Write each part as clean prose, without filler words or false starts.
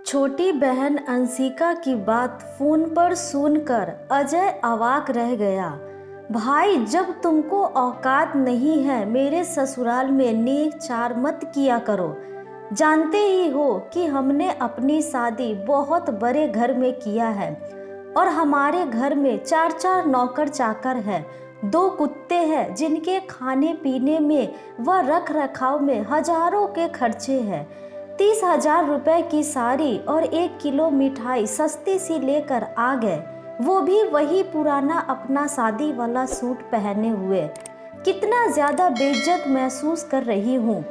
छोटी बहन अंशिका की बात फोन पर सुनकर अजय अवाक रह गया। भाई, जब तुमको औकात नहीं है मेरे ससुराल में नेक चार मत किया करो। जानते ही हो कि हमने अपनी शादी बहुत बड़े घर में किया है और हमारे घर में चार चार नौकर चाकर है, 2 कुत्ते हैं जिनके खाने पीने में व रख रखाव में हजारों के खर्चे हैं। 30,000 रुपए की साड़ी और 1 किलो मिठाई सस्ती सी लेकर आ गए, वो भी वही पुराना अपना शादी वाला सूट पहने हुए। कितना ज़्यादा बेइज्जत महसूस कर रही हूँ।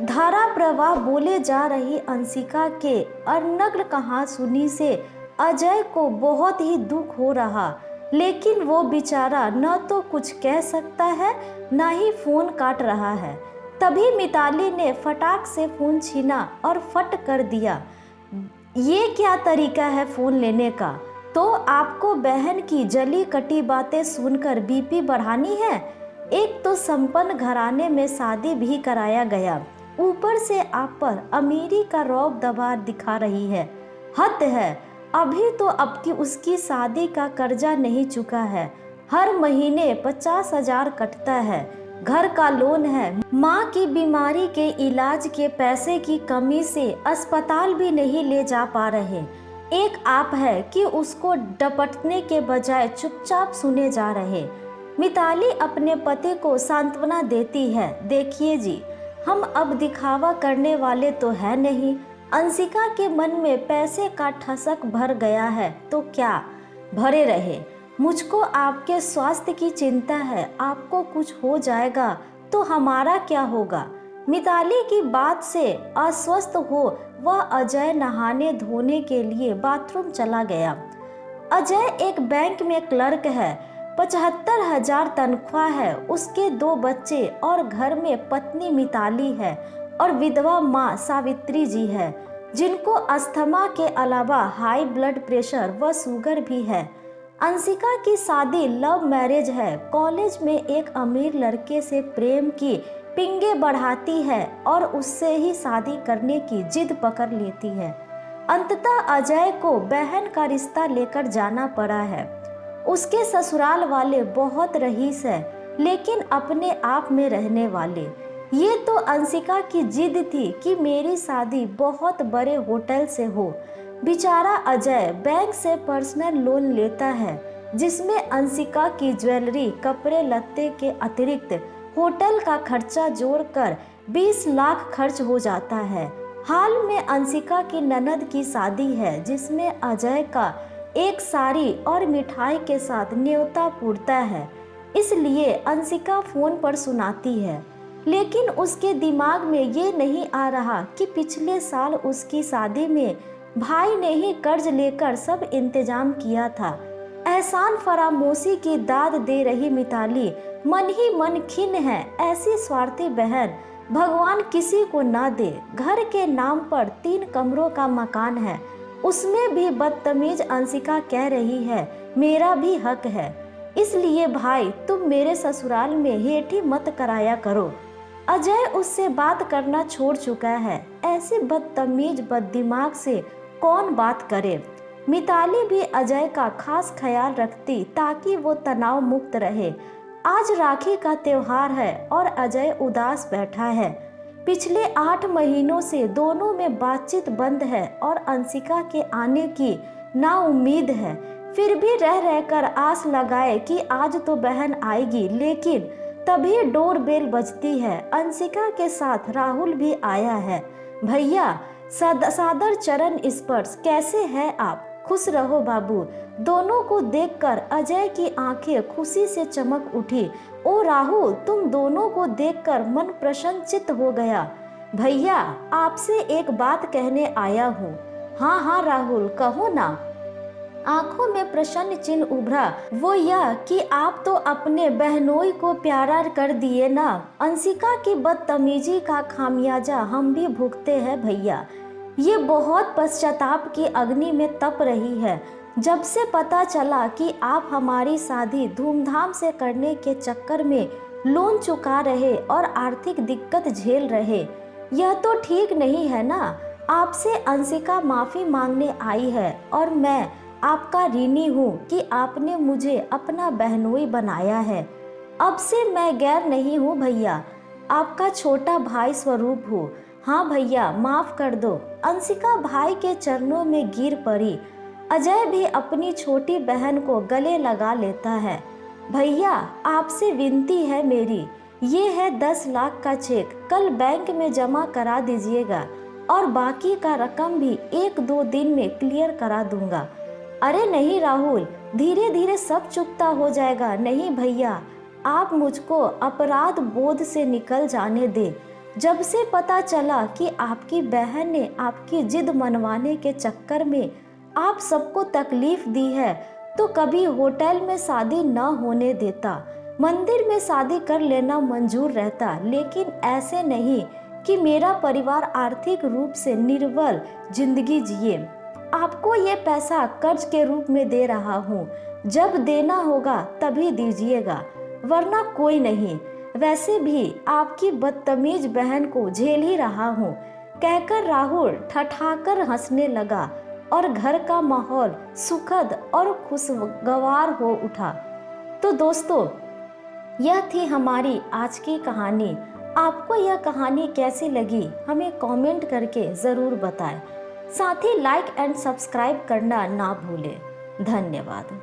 धारा प्रवाह बोले जा रही अंशिका के अर्नग्न कहासुनी से अजय को बहुत ही दुख हो रहा, लेकिन वो बेचारा न तो कुछ कह सकता है न ही फोन काट रहा है। तभी मिताली ने फटाक से फ़ोन छीना और फट कर दिया। ये क्या तरीका है फ़ोन लेने का? तो आपको बहन की जली कटी बातें सुनकर बीपी बढ़ानी है? एक तो संपन्न घराने में शादी भी कराया गया, ऊपर से आप पर अमीरी का रौब दबा दिखा रही है। हद है। अभी तो अब की उसकी शादी का कर्जा नहीं चुका है, हर महीने 50,000 कटता है, घर का लोन है, माँ की बीमारी के इलाज के पैसे की कमी से अस्पताल भी नहीं ले जा पा रहे। एक आप है कि उसको डपटने के बजाय चुपचाप सुने जा रहे। मिताली अपने पति को सांत्वना देती है। देखिए जी, हम अब दिखावा करने वाले तो है नहीं। अंशिका के मन में पैसे का ठसक भर गया है तो क्या भरे रहे। मुझको आपके स्वास्थ्य की चिंता है, आपको कुछ हो जाएगा तो हमारा क्या होगा। मिताली की बात से अस्वस्थ हो वह अजय नहाने धोने के लिए बाथरूम चला गया। अजय एक बैंक में क्लर्क है, 75,000 तनख्वाह है, उसके 2 बच्चे और घर में पत्नी मिताली है और विधवा माँ सावित्री जी है, जिनको अस्थमा के अलावा हाई ब्लड प्रेशर व शुगर भी है। अंशिका की शादी लव मैरिज है, कॉलेज में एक अमीर लड़के से प्रेम की पिंगे बढ़ाती है और उससे ही शादी करने की जिद पकड़ लेती है। अंततः अजय को बहन का रिश्ता लेकर जाना पड़ा है। उसके ससुराल वाले बहुत रईस है, लेकिन अपने आप में रहने वाले। ये तो अंशिका की जिद थी कि मेरी शादी बहुत बड़े होटल से हो। बेचारा अजय बैंक से पर्सनल लोन लेता है, जिसमें अंशिका की ज्वेलरी, कपड़े लत्ते के अतिरिक्त होटल का खर्चा जोड़कर 20 लाख खर्च हो जाता है। हाल में अंशिका की ननद की शादी है, जिसमें अजय का एक साड़ी और मिठाई के साथ न्योता पुरता है। इसलिए अंशिका फोन पर सुनाती है, लेकिन उसके दिमाग में ये नहीं आ रहा कि पिछले साल उसकी शादी में भाई ने ही कर्ज लेकर सब इंतजाम किया था। एहसान फरामोशी की दाद दे रही मिताली मन ही मन खिन्न है। ऐसी स्वार्थी बहन भगवान किसी को ना दे। घर के नाम पर 3 कमरों का मकान है, उसमें भी बदतमीज अंशिका कह रही है मेरा भी हक है, इसलिए भाई तुम मेरे ससुराल में हेठी मत कराया करो। अजय उससे बात करना छोड़ चुका है। ऐसे बदतमीज बददिमाग से कौन बात करे। मिताली भी अजय का खास ख्याल रखती ताकि वो तनाव मुक्त रहे। आज राखी का त्योहार है और अजय उदास बैठा है। पिछले 8 महीनों से दोनों में बातचीत बंद है और अंशिका के आने की नाउम्मीद है। फिर भी रह रहकर आस लगाए कि आज तो बहन आएगी, लेकिन तभी डोर बेल बजती है। अंशिका के साथ राहुल भी आया है। भैया, सादर चरण स्पर्श। कैसे हैं आप? खुश रहो बाबू। दोनों को देखकर अजय की आंखें खुशी से चमक उठी। ओ राहुल, तुम दोनों को देखकर मन प्रसन्नचित्त हो गया। भैया, आपसे एक बात कहने आया हूँ। हाँ हाँ राहुल, कहो ना। आंखों में प्रसन्न चिन्ह उभरा। वो यह कि आप तो अपने बहनोई को प्यारा कर दिए ना। अंशिका की बदतमीजी का खामियाजा हम भी भुगते हैं भैया। ये बहुत पश्चाताप की अग्नि में तप रही है। जब से पता चला कि आप हमारी शादी धूमधाम से करने के चक्कर में लोन चुका रहे और आर्थिक दिक्कत झेल रहे, यह तो ठीक नहीं है ना। आपसे अंशिका माफ़ी मांगने आई है और मैं आपका ऋणी हूँ कि आपने मुझे अपना बहनोई बनाया है। अब से मैं गैर नहीं हूँ भैया, आपका छोटा भाई स्वरूप हूँ। हाँ भैया, माफ़ कर दो। अंशिका भाई के चरणों में गिर पड़ी। अजय भी अपनी छोटी बहन को गले लगा लेता है। भैया, आपसे विनती है मेरी, ये है 10 लाख का चेक, कल बैंक में जमा करा दीजिएगा और बाकी का रकम भी 1-2 दिन में क्लियर करा दूंगा। अरे नहीं राहुल, धीरे धीरे सब चुकता हो जाएगा। नहीं भैया, आप मुझको अपराध बोध से निकल जाने दे। जब से पता चला कि आपकी बहन ने आपकी जिद मनवाने के चक्कर में आप सबको तकलीफ दी है, तो कभी होटल में शादी न होने देता, मंदिर में शादी कर लेना मंजूर रहता, लेकिन ऐसे नहीं कि मेरा परिवार आर्थिक रूप से निर्बल जिंदगी जिए। आपको ये पैसा कर्ज के रूप में दे रहा हूँ, जब देना होगा तभी दीजिएगा, वरना कोई नहीं। वैसे भी आपकी बदतमीज बहन को झेल ही रहा हूँ, कहकर राहुल ठठाकर हंसने लगा और घर का माहौल सुखद और खुशगवार हो उठा। तो दोस्तों, यह थी हमारी आज की कहानी। आपको यह कहानी कैसी लगी हमें कमेंट करके ज़रूर बताएं। साथ ही लाइक एंड सब्सक्राइब करना ना भूलें। धन्यवाद।